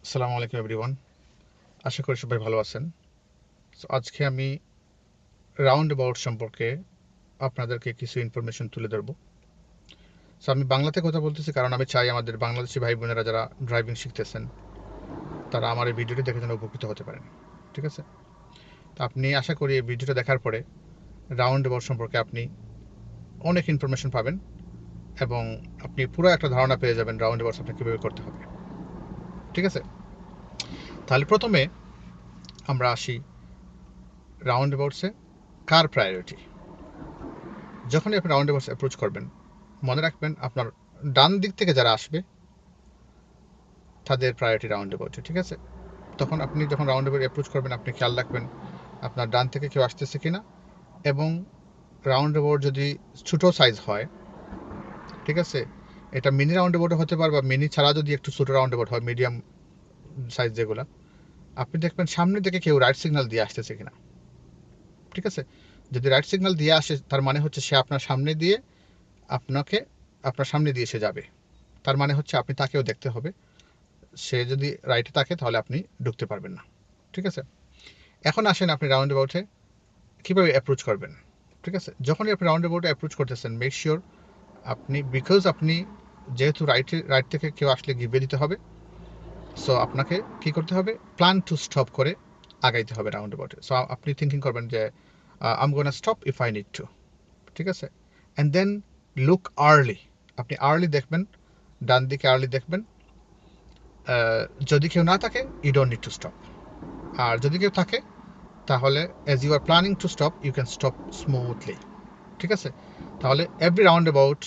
আসসালামু আলাইকুম এভরিওয়ান। আশা করি সবাই ভালো আছেন। সো আজকে আমি রাউন্ড অ্যাবাউট সম্পর্কে আপনাদেরকে কিছু ইনফরমেশন তুলে ধরবো। সো আমি বাংলাতে কথা বলতেছি কারণ আমি চাই আমাদের বাংলাদেশি ভাই বোনেরা যারা ড্রাইভিং শিখতেছেন তারা আমার এই ভিডিওটি দেখে যেন উপকৃত হতে পারেন। ঠিক আছে? তো আপনি আশা করি এই ভিডিওটা দেখার পরে রাউন্ড অ্যাবাউট সম্পর্কে আপনি অনেক ইনফরমেশন পাবেন এবং আপনি পুরো একটা ধারণা পেয়ে যাবেন রাউন্ড অ্যাবাউটস আপনাকে কীভাবে করতে হবে। ঠিক আছে? তাহলে প্রথমে আমরা আসি রাউন্ড অ্যাবাউটসে কার প্রায়োরিটি। যখনই আপনি রাউন্ড অ্যাবাউটস অ্যাপ্রোচ করবেন মনে রাখবেন আপনার ডান দিক থেকে যারা আসবে তাদের প্রায়োরিটি রাউন্ড অ্যাবাউটে। ঠিক আছে? তখন আপনি যখন রাউন্ড অ্যাবাউট অ্যাপ্রোচ করবেন আপনি খেয়াল রাখবেন আপনার ডান থেকে কেউ আসতেছে কিনা এবং রাউন্ড অ্যাবাউট যদি ছোটো সাইজ হয়, ঠিক আছে, এটা মিনি রাউন্ড অ্যাবাউটও হতে পারে বা মিনি ছাড়া যদি একটু ছোটো রাউন্ড অ্যাবাউট হয় মিডিয়াম সাইজ যেগুলো, আপনি দেখবেন সামনে থেকে কেউ রাইট সিগন্যাল দিয়ে আসতেছে কিনা। ঠিক আছে? যদি রাইট সিগন্যাল দিয়ে আসে তার মানে হচ্ছে সে আপনার সামনে দিয়ে আপনার সামনে দিয়ে সে যাবে। তার মানে হচ্ছে আপনি তাকেও দেখতে হবে। সে যদি রাইটে থাকে তাহলে আপনি ঢুকতে পারবেন না। ঠিক আছে? এখন আসেন আপনি রাউন্ড অ্যাবাউটে কীভাবে অ্যাপ্রোচ করবেন। ঠিক আছে? যখনই আপনি রাউন্ড অ্যাবাউটে অ্যাপ্রোচ করতেছেন মেক শিওর আপনি যেহেতু রাইট থেকে কেউ আসলে গিভে দিতে হবে, সো আপনাকে কি করতে হবে, প্ল্যান টু স্টপ করে আগাইতে হবে রাউন্ড অ্যাবাউটে। সো আপনি থিঙ্কিং করবেন যে I'm gonna stop if I need to. ঠিক আছে? And then look early. আপনি আর্লি দেখবেন, ডান দিকে আর্লি দেখবেন। যদি কেউ না থাকে you don't need to stop. আর যদি কেউ থাকে তাহলে as you are planning to stop you can stop smoothly. ঠিক আছে? তাহলে every roundabout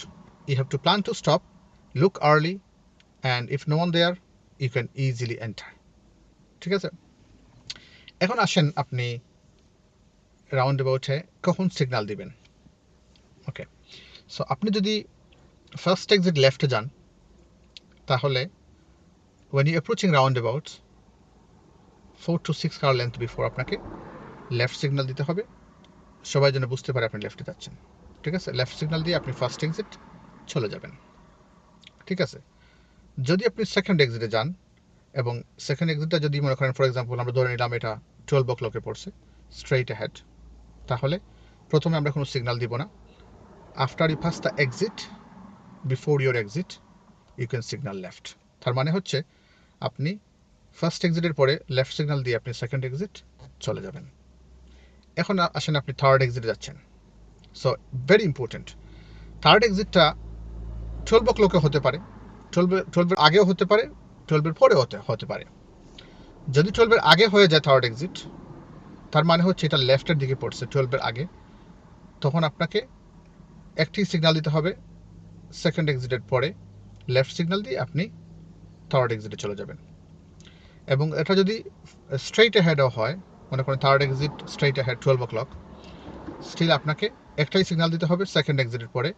you have to plan to stop, look early, and if no one there you can easily enter. ঠিক আছে? এখন আসেন আপনি রাউন্ড অ্যাবাউটে কখন signal দিবেন। ওকে, সো আপনি যদি ফার্স্ট এক্সিট লেফটে যান তাহলে when you approaching roundabouts 4 to 6 car length before আপনাকে লেফট সিগন্যাল দিতে হবে, সবাই যেন বুঝতে পারে আপনি লেফটে যাচ্ছেন। ঠিক আছে? লেফট সিগন্যাল দিয়ে আপনি ফার্স্ট এক্সিট চলে যাবেন। ঠিক আছে? যদি আপনি সেকেন্ড এক্সিটে যান এবং সেকেন্ড এক্সিটটা যদি মনে করেন ফর এক্সাম্পল আমরা ধরে নিলাম এটা 12 o'clock-এ পড়ছে, স্ট্রেইট অ্যাহেড, তাহলে প্রথমে আমরা কোনো সিগন্যাল দিব না। After you pass the exit, before your exit you can signal left. তার মানে হচ্ছে আপনি ফার্স্ট এক্সিটের পরে লেফট সিগন্যাল দিয়ে আপনি সেকেন্ড এক্সিট চলে যাবেন। এখন আসেন আপনি থার্ড এক্সিটে যাচ্ছেন। সো ভেরি ইম্পর্টেন্ট, থার্ড এক্সিটটা 12 o'clock-এ হতে পারে, 12-এর আগেও হতে পারে, 12-এর পরেও হতে পারে। যদি 12-এর আগে হয়ে যায় থার্ড এক্সিট তার মানে হচ্ছে এটা লেফটের দিকে পড়ছে 12-এর আগে, তখন আপনাকে একটি সিগন্যাল দিতে হবে সেকেন্ড এক্সিটের পরে, লেফট সিগন্যাল দিয়ে আপনি থার্ড এক্সিটে চলে যাবেন। এবং এটা যদি স্ট্রেইট অ্যাহেডও হয়, মনে করেন third exit straight ahead 12 o'clock, still আপনাকে একটাই সিগন্যাল দিতে হবে সেকেন্ড এক্সিটের পরে,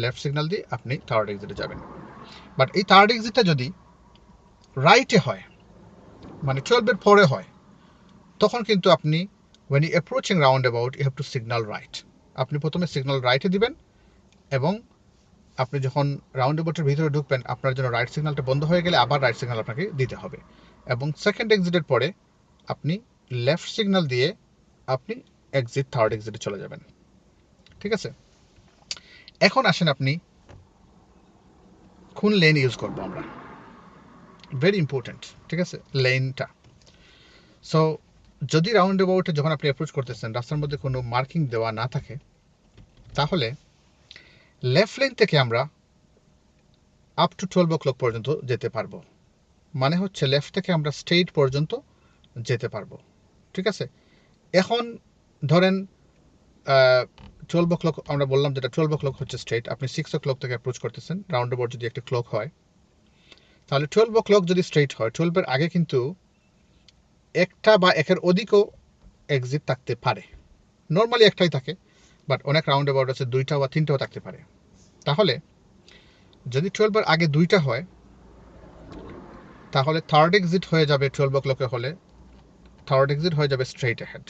লেফট সিগন্যাল দিয়ে আপনি থার্ড এক্সিটে যাবেন। বাট এই থার্ড এক্সিটটা যদি রাইটে হয়, মানে 12-এর পরে হয়, তখন কিন্তু আপনি when you approaching roundabout you have to signal right. আপনি প্রথমে সিগন্যাল রাইটে দিবেন এবং আপনি যখন রাউন্ড অ্যাবাউটের ভিতরে ঢুকবেন আপনার জন্য রাইট সিগন্যালটা বন্ধ হয়ে গেলে আবার রাইট সিগন্যাল আপনাকে দিতে হবে এবং সেকেন্ড এক্সিটের পরে আপনি লেফট সিগন্যাল দিয়ে আপনি থার্ড এক্সিটে চলে যাবেন। ঠিক আছে? এখন আসেন আপনি কোন লেন ইউজ করবো আমরা, ভেরি ইম্পর্টেন্ট। ঠিক আছে? লেনটা। সো যদি রাউন্ড অ্যাবাউটে যখন আপনি অ্যাপ্রোচ করতেছেন রাস্তার মধ্যে কোনো মার্কিং দেওয়া না থাকে তাহলে লেফট লেন থেকে আমরা আপ টু 12 o'clock পর্যন্ত যেতে পারবো। মানে হচ্ছে লেফট থেকে আমরা স্ট্রেইট পর্যন্ত যেতে পারবো। ঠিক আছে? এখন ধরেন 12 o'clock আমরা বললাম যেটা 12 o'clock হচ্ছে স্ট্রেইট, আপনি 6 o'clock থেকে অ্যাপ্রোচ করতেছেন, রাউন্ড অ্যাবাউট যদি একটা ক্লক হয় তাহলে 12 o'clock যদি স্ট্রেইট হয় 12-এর আগে কিন্তু একটা বা একের অধিকও এক্সিট থাকতে পারে। নর্মালি একটাই থাকে, বাট অনেক রাউন্ড অ্যাবাউট আছে দুইটা বা তিনটাও থাকতে পারে। তাহলে যদি 12-এর আগে দুইটা হয় তাহলে থার্ড এক্সিট হয়ে যাবে 12 o'clock-এ হলে থার্ড এক্সিট হয়ে যাবে স্ট্রেইট অ্যাহেড।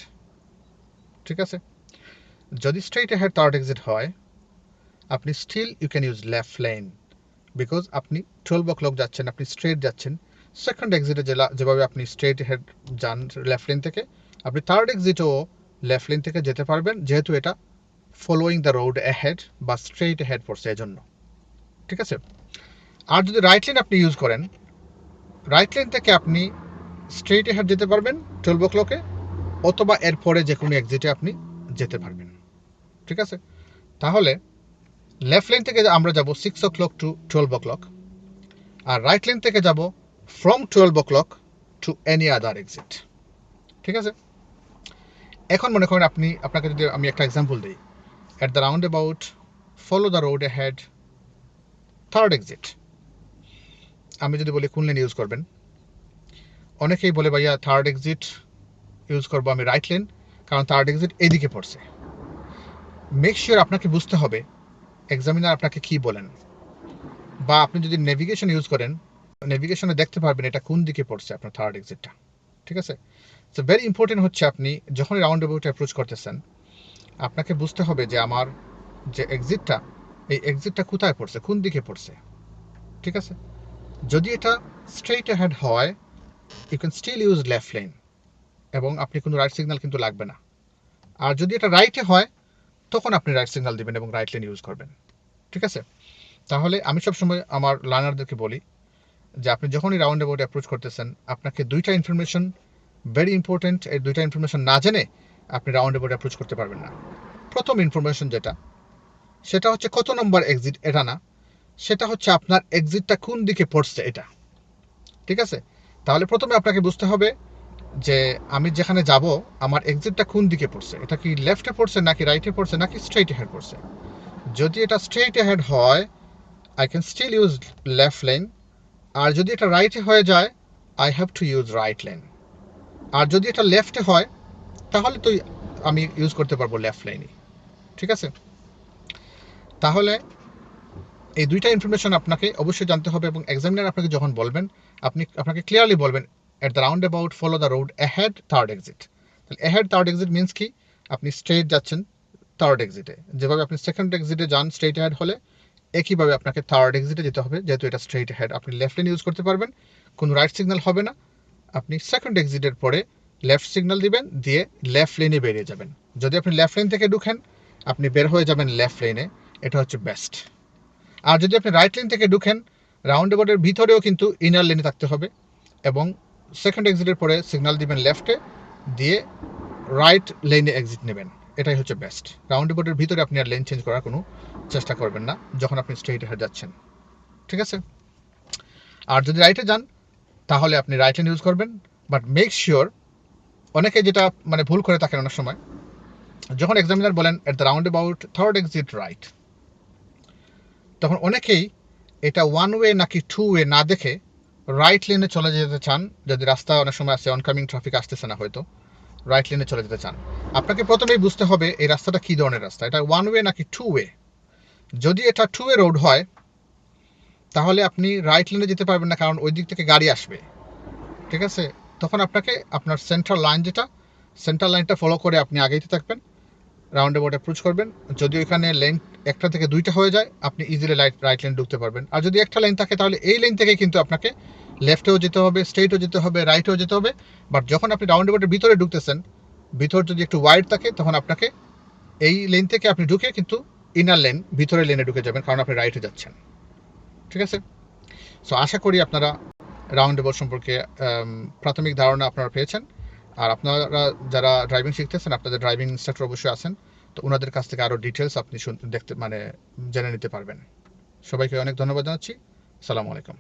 ঠিক আছে? যদি স্ট্রেইট অ্যাহেড থার্ড এক্সিট হয় আপনি still you can use left lane, because আপনি 12 o'clock যাচ্ছেন, আপনি স্ট্রেইট যাচ্ছেন, সেকেন্ড এক্সিটে যেভাবে আপনি স্ট্রেট হেড যান লেফট লেন থেকে, আপনি থার্ড এক্সিটেও লেফট লেন থেকে যেতে পারবেন, যেহেতু এটা ফলোয়িং দ্য রোড অ্যাহেড বা স্ট্রেট হেড পড়ছে এজন্য। ঠিক আছে। আর যদি রাইট লেন আপনি ইউজ করেন, রাইট লেন থেকে আপনি স্ট্রেট হেড যেতে পারবেন 12 o'clock-এ, অথবা এরপরে যে কোনো এক্সিটে আপনি যেতে পারবেন। ঠিক আছে। তাহলে লেফট লেন থেকে আমরা যাব 6 o'clock টু 12 o'clock, আর রাইট লেন থেকে যাব from 12 o'clock to any other exit. ঠিক আছে। এখন মনে করেন আপনাকে যদি আমি একটা এক্সাম্পল দিই, at the roundabout follow the road ahead third exit. আমি যদি বলি কোন লেন ইউজ করবেন, অনেকেই বলে ভাইয়া থার্ড এক্সিট ইউজ করবো আমি রাইট লেন, কারণ থার্ড এক্সিট এদিকে পড়ছে। মেক শিওর আপনাকে বুঝতে হবে এক্সামিনার আপনাকে কি বলেন, বা আপনি যদি নেভিগেশন ইউজ করেন, নেভিগেশনে দেখতে পারবেন এটা কোন দিকে পড়ছে আপনার থার্ড এক্সিটটা। ঠিক আছে। সো ভেরি ইম্পর্টেন্ট হচ্ছে আপনি যখন রাউন্ড অ্যাবাউট অ্যাপ্রোচ করতেছেন, আপনাকে বুঝতে হবে যে আমার যে এক্সিটটা, এই এক্সিটটা কোথায় পড়ছে, কোন দিকে পড়ছে। ঠিক আছে। যদি এটা স্ট্রেইট অ্যাহেড হয়, you can still use left lane, এবং আপনি কোনো রাইট সিগন্যাল কিন্তু লাগবে না। আর যদি এটা রাইটে হয়, তখন আপনি রাইট সিগন্যাল দিবেন এবং রাইট লেন ইউজ করবেন। ঠিক আছে। তাহলে আমি সবসময় আমার লার্নারদেরকে বলি যে আপনি যখনই রাউন্ড অ্যাবাউট অ্যাপ্রোচ করতেছেন, আপনাকে দুইটা ইনফরমেশন ভেরি ইম্পর্টেন্ট, এই দুইটা ইনফরমেশন না জেনে আপনি রাউন্ড অ্যাবাউট অ্যাপ্রোচ করতে পারবেন না। প্রথম ইনফরমেশন যেটা, সেটা হচ্ছে কত নম্বর এক্সিট, এটা না, সেটা হচ্ছে আপনার এক্সিটটা কোন দিকে পড়ছে এটা। ঠিক আছে। তাহলে প্রথমে আপনাকে বুঝতে হবে যে আমি যেখানে যাব আমার এক্সিটটা কোন দিকে পড়ছে, এটা কি লেফটে পড়ছে নাকি রাইটে পড়ছে নাকি স্ট্রেইট হেড পড়ছে। যদি এটা স্ট্রেইট হেড হয়, I can still use left lane, আর যদি এটা রাইটে হয়ে যায়, I have to use right lane. আর যদি এটা লেফটে হয়, তাহলে তো আমি ইউজ করতে পারবো লেফট লেনই। ঠিক আছে। তাহলে এই দুইটা ইনফরমেশন আপনাকে অবশ্যই জানতে হবে, এবং এক্সামিনার আপনাকে যখন বলবেন, আপনাকে ক্লিয়ারলি বলবেন at the round about follow the road ahead third exit. তাহলে অ্যাহেড থার্ড এক্সিট মিনস কি, আপনি স্ট্রেট যাচ্ছেন থার্ড এক্সিটে, যেভাবে আপনি সেকেন্ড এক্সিটে যান স্ট্রেট অ্যাহেড হলে, একইভাবে আপনাকে থার্ড এক্সিটে যেতে হবে, যেহেতু এটা স্ট্রেট অ্যাহেড। আপনি লেফট লেন ইউজ করতে পারবেন, কোনো রাইট সিগন্যাল হবে না। আপনি সেকেন্ড এক্সিটের পরে লেফট সিগন্যাল দিবেন, দিয়ে লেফট লেনে বেরিয়ে যাবেন। যদি আপনি লেফট লেন থেকে ঢুকেন, আপনি বের হয়ে যাবেন লেফট লেনে, এটা হচ্ছে বেস্ট। আর যদি আপনি রাইট লেন থেকে ঢুকেন, রাউন্ড অ্যাবাউটের ভিতরেও কিন্তু ইনার লেনে থাকতে হবে, এবং সেকেন্ড এক্সিটের পরে সিগন্যাল দিবেন লেফটে, দিয়ে রাইট লেনে এক্সিট নেবেন, এটাই হচ্ছে বেস্ট। রাউন্ড অ্যাবাউটের ভিতরে আপনি আর লেন চেঞ্জ করার কোনো চেষ্টা করবেন না যখন আপনি স্ট্রেইট হেড যাচ্ছেন। ঠিক আছে। আর যদি রাইটে যান, তাহলে আপনি রাইট লেন ইউজ করবেন, বাট মেক শিওর, অনেকে যেটা মানে ভুল করে থাকেন অনেক সময়, যখন এক্সামিনার বলেন at the round about third exit right, তখন অনেকেই এটা ওয়ান ওয়ে নাকি টু ওয়ে না দেখে রাইট লেনে চলে যেতে চান। যদি রাস্তা অনেক সময় আছে, অনকামিং ট্রাফিক আসতেছে না হয়তো, রাইট লেনে চলে যেতে চান। আপনাকে প্রথমেই বুঝতে হবে এই রাস্তাটা কী ধরনের রাস্তা, এটা ওয়ান ওয়ে নাকি টু ওয়ে। যদি এটা টু ওয়ে রোড হয়, তাহলে আপনি রাইট লেনে যেতে পারবেন না, কারণ ওই দিক থেকে গাড়ি আসবে। ঠিক আছে। তখন আপনাকে আপনার সেন্ট্রাল লাইন, যেটা সেন্ট্রাল লাইনটা ফলো করে আপনি আগেইতে থাকবেন, রাউন্ড অ্যাবাউট অ্যাপ্রোচ করবেন। যদি ওইখানে লেন একটা থেকে দুইটা হয়ে যায়, আপনি ইজিলি রাইট লেন ঢুকতে পারবেন। আর যদি একটা লেন থাকে, তাহলে এই লেন থেকে কিন্তু আপনাকে লেফটেও যেতে হবে, স্ট্রেইটও যেতে হবে, রাইটেও যেতে হবে। বাট যখন আপনি রাউন্ড অ্যাবাউটের ভিতরে ঢুকতেছেন, ভিতর যদি একটু ওয়াইড থাকে, তখন আপনাকে এই লেন থেকে আপনি ঢুকে কিন্তু ইনার লেন, ভিতরে লেনে ঢুকে যাবেন, কারণ আপনি রাইটে যাচ্ছেন। ঠিক আছে। সো আশা করি আপনারা রাউন্ড অ্যাবাউট সম্পর্কে প্রাথমিক ধারণা আপনারা পেয়েছেন। আর আপনারা যারা ড্রাইভিং শিখতেছেন, আপনাদের ড্রাইভিং ইনস্ট্রাক্টর অবশ্যই আছেন, তো ওনাদের কাছ থেকে আরও ডিটেলস আপনি দেখতে জেনে নিতে পারবেন। সবাইকে অনেক ধন্যবাদ জানাচ্ছি। আসসালামু আলাইকুম।